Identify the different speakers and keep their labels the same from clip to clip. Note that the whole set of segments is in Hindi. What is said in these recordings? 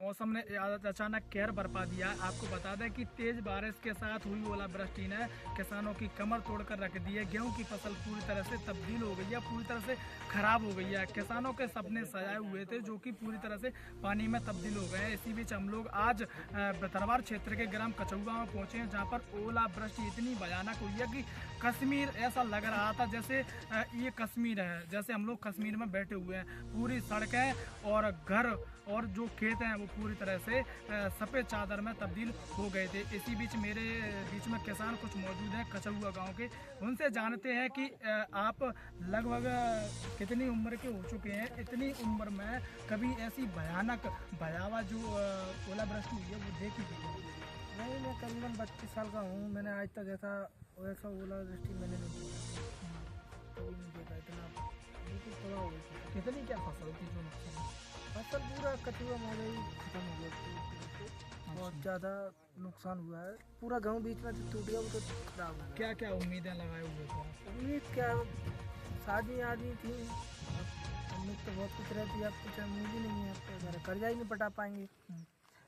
Speaker 1: मौसम ने अचानक कहर बरपा दिया। आपको बता दें कि तेज बारिश के साथ हुई ओलावृष्टि ने किसानों की कमर तोड़कर रख दी है। गेहूं की फसल पूरी तरह से तब्दील हो गई है, पूरी तरह से खराब हो गई है। किसानों के सपने सजाए हुए थे जो कि पूरी तरह से पानी में तब्दील हो गए हैं। इसी बीच हम लोग आज बतरवार क्षेत्र के ग्राम कचौगा में पहुंचे हैं, जहाँ पर ओलावृष्टि इतनी भयानक हुई है कि कश्मीर ऐसा लग रहा था जैसे ये कश्मीर है, जैसे हम लोग कश्मीर में बैठे हुए हैं। पूरी सड़कें और घर और जो खेत हैं वो पूरी तरह से सफ़ेद चादर में तब्दील हो गए थे। इसी बीच मेरे बीच में किसान कुछ मौजूद हैं कचौगा गांव के। उनसे जानते हैं कि आप लगभग कितनी उम्र के हो चुके हैं, इतनी उम्र में कभी ऐसी भयानक भयावह जो ओलावृष्टि हुई है वो देखी थी?
Speaker 2: नहीं, मैं करीबन 32 साल का हूँ। मैंने आज तक वैसा ओलावृष्टि मैंने नहीं देखा, कभी नहीं देखा। इतना बिल्कुल तबाह हो गई थी।
Speaker 1: कितनी क्या फसल थी जो नुकसान?
Speaker 2: फसल पूरा कचुआ मौजा ही खत्म हो गया। बहुत ज़्यादा नुकसान हुआ है। पूरा गेहूँ बीच में से टूट गया, वो तो खराब हो गया।
Speaker 1: क्या क्या उम्मीदें लगाए हुए थे?
Speaker 2: उम्मीद क्या, शादी आदमी थी, उम्मीद तो बहुत कुछ रहती है। अब कुछ उम्मीद ही नहीं है, अब तो मेरा कर्जा ही नहीं पटा पाएंगे।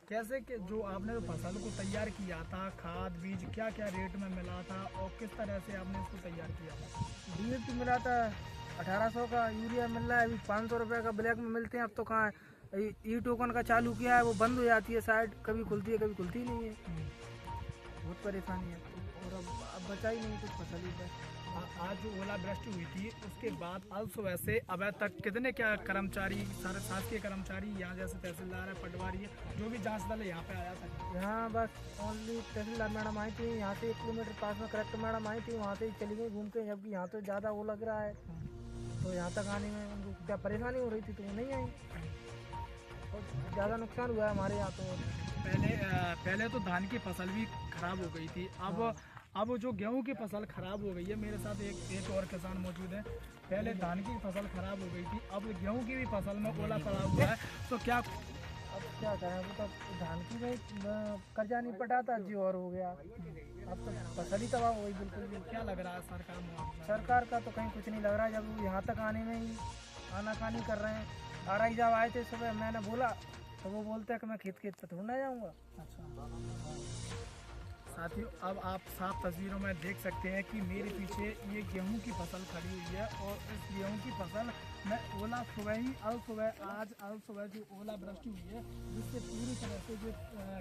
Speaker 1: कैसे कि जो आपने जो फसल को तैयार किया था, खाद बीज क्या क्या रेट में मिला था और किस तरह से आपने इसको तैयार किया था?
Speaker 2: DAP मिला था 1800 का, यूरिया मिल रहा है अभी 500 रुपये का, ब्लैक में मिलते हैं। अब तो कहाँ है, ई टोकन का चालू किया है, वो बंद हो जाती है साइड, कभी खुलती है कभी खुलती ही नहीं है। बहुत परेशानी है और अब बचा ही नहीं कुछ फसल ही पर।
Speaker 1: आज जो ओलावृष्टि हुई थी उसके बाद अब सुबह से अब तक कितने क्या कर्मचारी, सारे शासकीय कर्मचारी यहाँ जैसे तहसीलदार है, पटवारी है, जो भी जांच दल है यहाँ पे आया था?
Speaker 2: यहाँ बस ओनली तहसीलदार मैडम आई थी। यहाँ से 1 किलोमीटर पास में कलेक्टर मैडम आई थी, वहाँ से ही चली गई घूम के। जबकि यहाँ तो ज़्यादा वो लग रहा है, तो यहाँ तक आने में उनको क्या परेशानी हो रही थी, तो वो नहीं आई। और ज़्यादा नुकसान हुआ है हमारे यहाँ तो।
Speaker 1: पहले तो धान की फसल भी खराब हो गई थी। अब जो गेहूं की फसल खराब हो गई है, मेरे साथ एक और किसान मौजूद है। पहले धान की फसल खराब हो गई थी, अब गेहूं की भी फसल में ओला पड़ा हुआ है। तो क्या
Speaker 2: अब क्या करें, वो तो धान की में कर्जा नहीं पटा था जी, और हो गया। अब तो फसल ही तबाह हो गई बिल्कुल।
Speaker 1: क्या लग रहा है सरकार मुआवजा?
Speaker 2: सरकार का तो कहीं कुछ नहीं लग रहा है। जब यहाँ तक आने में ही आनाकानी कर रहे हैं। RI जब आए थे सुबह, मैंने बोला तो वो बोलते हैं कि मैं खेत पे ढूंढने जाऊँगा।
Speaker 1: अच्छा साथियों, अब आप साफ तस्वीरों में देख सकते हैं कि मेरे पीछे ये गेहूं की फसल खड़ी हुई है और इस गेहूं की फसल में ओला सुबह ही अल सुबह जो ओलावृष्टि हुई है, जिससे पूरी तरह से जो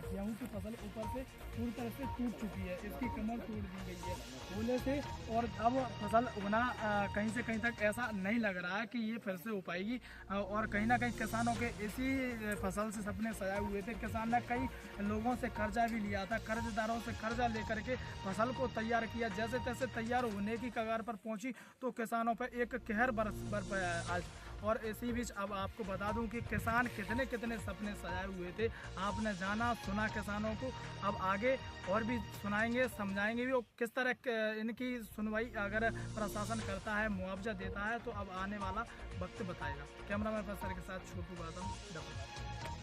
Speaker 1: गेहूं की फसल ऊपर से पूरी तरह से टूट चुकी है, इसकी कमर तोड़ दी गई है ओले से। और अब फसल उगना कहीं से कहीं तक ऐसा नहीं लग रहा है कि ये फिर से हो पाएगी। और कहीं ना कहीं किसानों के इसी फसल से सपने सजाए हुए थे। किसान ने कई लोगों से कर्जा भी लिया था, कर्जदारों से कर्जा लेकर के फसल को तैयार किया। जैसे तैसे तैयार होने की कगार पर पहुंची तो किसानों पर एक कहर बरपाया आज। और इसी बीच अब आपको बता दूं कि किसान कितने कितने सपने सजाए हुए थे। आपने जाना सुना किसानों को, अब आगे और भी सुनाएंगे, समझाएंगे भी। और किस तरह इनकी सुनवाई अगर प्रशासन करता है, मुआवजा देता है, तो अब आने वाला वक्त बताएगा। कैमरामैन के साथ छोटू बादम।